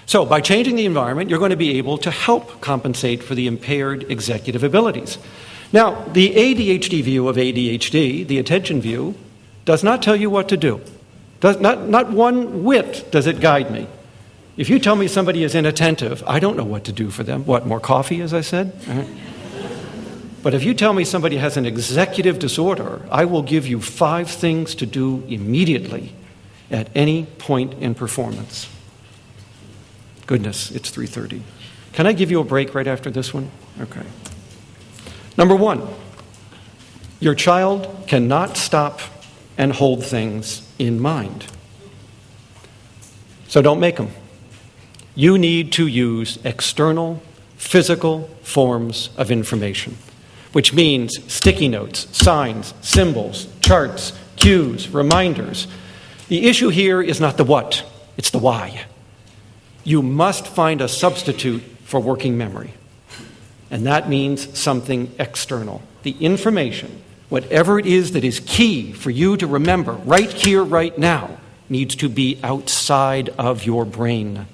So by changing the environment, you're going to be able to help compensate for the impaired executive abilities. Now, the ADHD view of ADHD, the attention view, does not tell you what to do. Not one whit does it guide me. If you tell me somebody is inattentive, I don't know what to do for them. What, more coffee, as I said? But if you tell me somebody has an executive disorder, I will give you 5 things to do immediately at any point in performance. Goodness, it's 3:30. Can I give you a break right after this one? Okay. Number 1, your child cannot stop and hold things in mind. So don't make them. You need to use external, physical forms of information, which means sticky notes, signs, symbols, charts, cues, reminders. The issue here is not the what, it's the why. You must find a substitute for working memory. And that means something external. The information, whatever it is that is key for you to remember right here, right now, needs to be outside of your brain,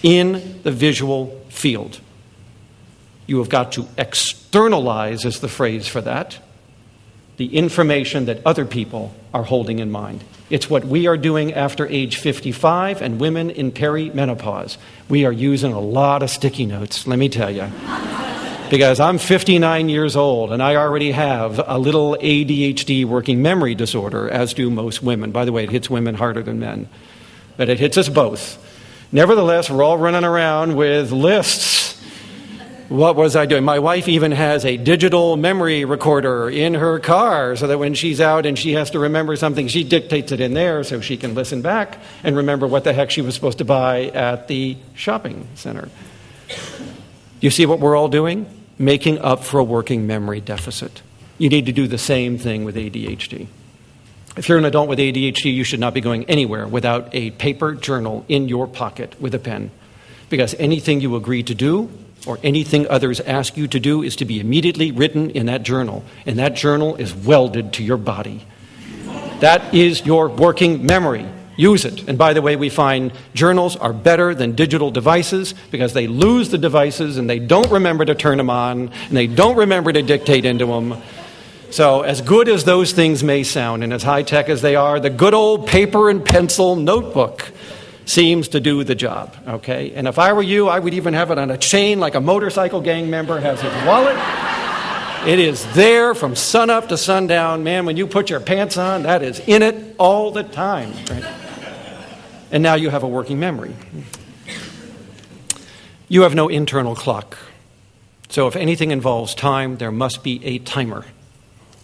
in the visual field. You have got to externalize, is the phrase for that, the information that other people are holding in mind. It's what we are doing after age 55 and women in perimenopause. We are using a lot of sticky notes, let me tell you. Because I'm 59 years old and I already have a little ADHD working memory disorder, as do most women. By the way, it hits women harder than men, but it hits us both. Nevertheless, we're all running around with lists. What was I doing? My wife even has a digital memory recorder in her car so that when she's out and she has to remember something, she dictates it in there so she can listen back and remember what the heck she was supposed to buy at the shopping center. You see what we're all doing? Making up for a working memory deficit. You need to do the same thing with ADHD. If you're an adult with ADHD, you should not be going anywhere without a paper journal in your pocket with a pen. Because anything you agree to do or anything others ask you to do is to be immediately written in that journal. And that journal is welded to your body. That is your working memory. Use it. And by the way, we find journals are better than digital devices because they lose the devices and they don't remember to turn them on and they don't remember to dictate into them. So as good as those things may sound and as high-tech as they are, the good old paper and pencil notebook seems to do the job, okay? And if I were you, I would even have it on a chain like a motorcycle gang member has his wallet. It is there from sunup to sundown. Man, when you put your pants on, that is in it all the time, right? And now you have a working memory. You have no internal clock. So if anything involves time, there must be a timer.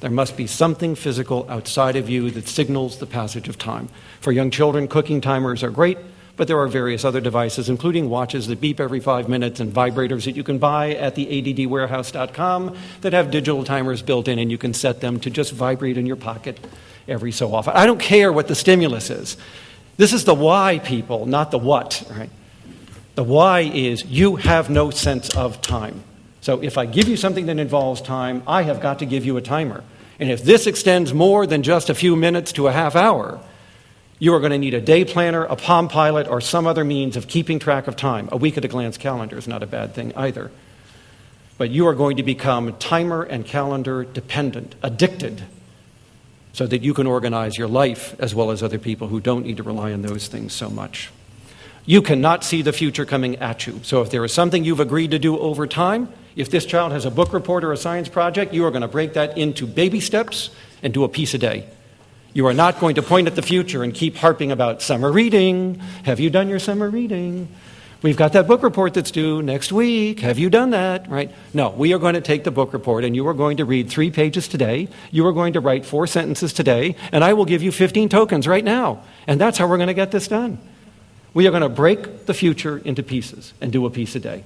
There must be something physical outside of you that signals the passage of time. For young children, cooking timers are great, but there are various other devices, including watches that beep every 5 minutes and vibrators that you can buy at the addwarehouse.com that have digital timers built in, and you can set them to just vibrate in your pocket every so often. I don't care what the stimulus is. This is the why, people, not the what. Right? The why is you have no sense of time. So if I give you something that involves time, I have got to give you a timer. And if this extends more than just a few minutes to a half hour, you are going to need a day planner, a Palm Pilot, or some other means of keeping track of time. A week-at-a-glance calendar is not a bad thing either. But you are going to become timer and calendar dependent, addicted, so that you can organize your life as well as other people who don't need to rely on those things so much. You cannot see the future coming at you. So if there is something you've agreed to do over time, if this child has a book report or a science project, you are going to break that into baby steps and do a piece a day. You are not going to point at the future and keep harping about summer reading. Have you done your summer reading? We've got that book report that's due next week. Have you done that? Right? No, we are going to take the book report and you are going to read 3 pages today. You are going to write 4 sentences today, and I will give you 15 tokens right now. And that's how we're going to get this done. We are going to break the future into pieces and do a piece a day.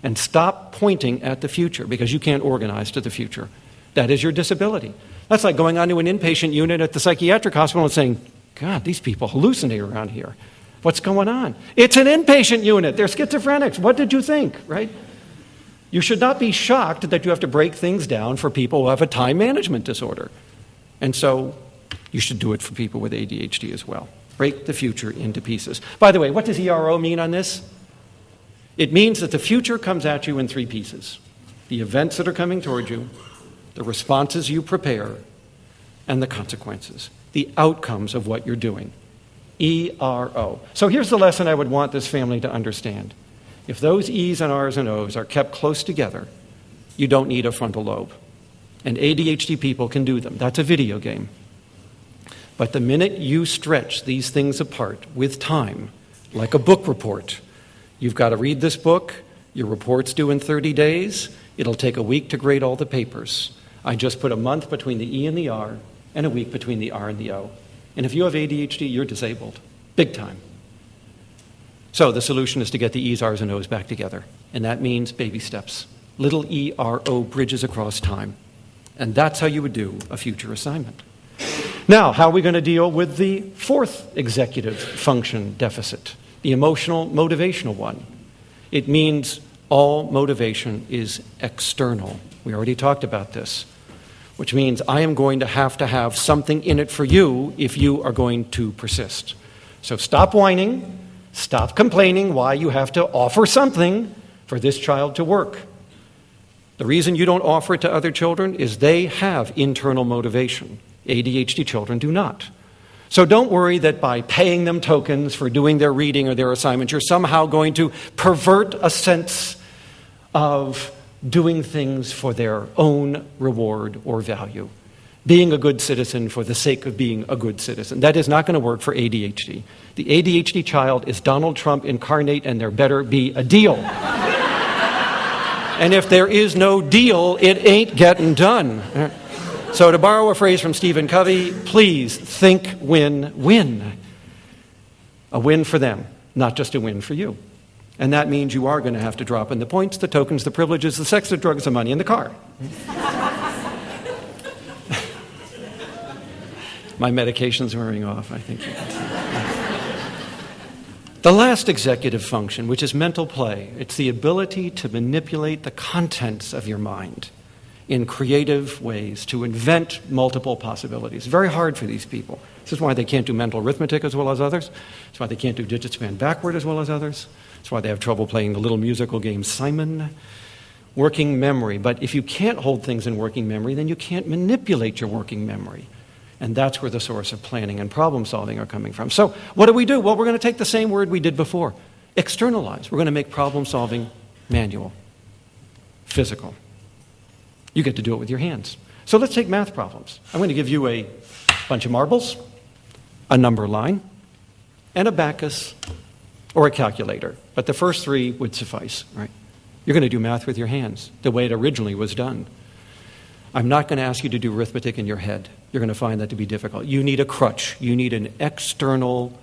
And stop pointing at the future because you can't organize to the future. That is your disability. That's like going onto an inpatient unit at the psychiatric hospital and saying, God, these people hallucinate around here. What's going on? It's an inpatient unit. They're schizophrenics. What did you think, right? You should not be shocked that you have to break things down for people who have a time management disorder. And so you should do it for people with ADHD as well. Break the future into pieces. By the way, what does ERO mean on this? It means that the future comes at you in three pieces: the events that are coming toward you, the responses you prepare, and the consequences, the outcomes of what you're doing. ERO. So here's the lesson I would want this family to understand. If those E's and R's and O's are kept close together, you don't need a frontal lobe. And ADHD people can do them. That's a video game. But the minute you stretch these things apart with time, like a book report, you've got to read this book, your report's due in 30 days, it'll take a week to grade all the papers. I just put a month between the E and the R and a week between the R and the O. And if you have ADHD, you're disabled, big time. So the solution is to get the E's, R's, and O's back together. And that means baby steps. Little ERO bridges across time. And that's how you would do a future assignment. Now, how are we going to deal with the fourth executive function deficit, the emotional, motivational one? It means all motivation is external. We already talked about this, which means I am going to have something in it for you if you are going to persist. So stop whining, stop complaining why you have to offer something for this child to work. The reason you don't offer it to other children is they have internal motivation. ADHD children do not. So don't worry that by paying them tokens for doing their reading or their assignments, you're somehow going to pervert a sense of doing things for their own reward or value. Being a good citizen for the sake of being a good citizen. That is not going to work for ADHD. The ADHD child is Donald Trump incarnate, and there better be a deal. And if there is no deal, it ain't getting done. So to borrow a phrase from Stephen Covey, please think win-win. A win for them, not just a win for you. And that means you are going to have to drop in the points, the tokens, the privileges, the sex, the drugs, the money, and the car. My medication's wearing off, I think you can see. The last executive function, which is mental play, it's the ability to manipulate the contents of your mind in creative ways, to invent multiple possibilities. Very hard for these people. This is why they can't do mental arithmetic as well as others. It's why they can't do digit span backward as well as others. It's why they have trouble playing the little musical game Simon. Working memory. But if you can't hold things in working memory, then you can't manipulate your working memory. And that's where the source of planning and problem solving are coming from. So what do? Well, we're going to take the same word we did before. Externalize. We're going to make problem solving manual, physical. You get to do it with your hands. So let's take math problems. I'm going to give you a bunch of marbles, a number line, and a abacus or a calculator. But the first three would suffice, right? You're going to do math with your hands, the way it originally was done. I'm not going to ask you to do arithmetic in your head. You're going to find that to be difficult. You need a crutch. You need an external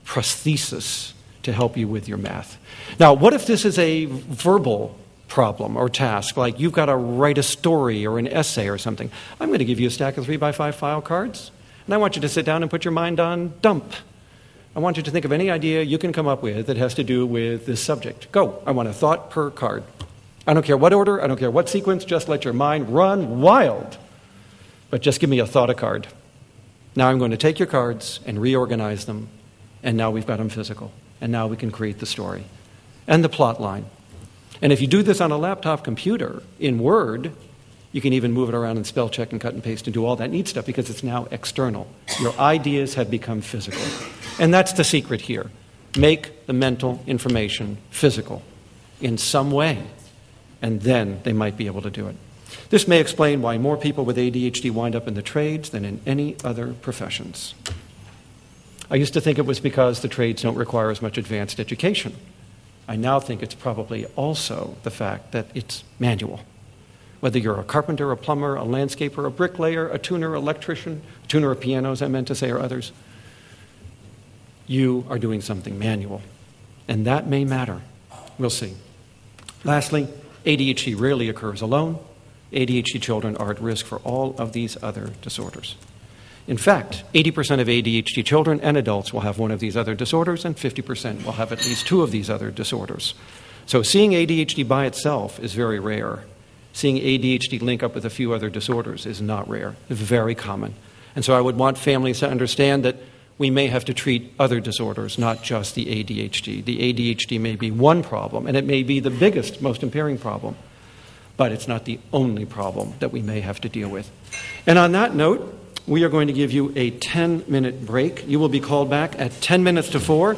prosthesis to help you with your math. Now, what if this is a verbal problem or task, like you've got to write a story or an essay or something? I'm going to give you a stack of 3x5 file cards, and I want you to sit down and put your mind on dump. I want you to think of any idea you can come up with that has to do with this subject. Go. I want a thought per card. I don't care what order, I don't care what sequence, just let your mind run wild. But just give me a thought a card. Now I'm going to take your cards and reorganize them, and now we've got them physical. And now we can create the story and the plot line. And if you do this on a laptop computer in Word, you can even move it around and spell check and cut and paste and do all that neat stuff because it's now external. Your ideas have become physical. And that's the secret here. Make the mental information physical in some way. And then they might be able to do it. This may explain why more people with ADHD wind up in the trades than in any other professions. I used to think it was because the trades don't require as much advanced education. I now think it's probably also the fact that it's manual. Whether you're a carpenter, a plumber, a landscaper, a bricklayer, a tuner, electrician, a tuner of pianos, I meant to say, or others, you are doing something manual. And that may matter. We'll see. Lastly, ADHD rarely occurs alone. ADHD children are at risk for all of these other disorders. In fact, 80% of ADHD children and adults will have one of these other disorders, and 50% will have at least two of these other disorders. So seeing ADHD by itself is very rare. Seeing ADHD link up with a few other disorders is not rare. It's very common. And so I would want families to understand that we may have to treat other disorders, not just the ADHD. The ADHD may be one problem, and it may be the biggest, most impairing problem, but it's not the only problem that we may have to deal with. And on that note, we are going to give you a 10-minute break. You will be called back at 10 minutes to 4,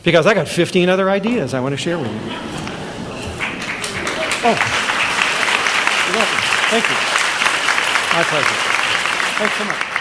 because I got 15 other ideas I want to share with you. Oh, you're welcome. Thank you. My pleasure. Thanks so much.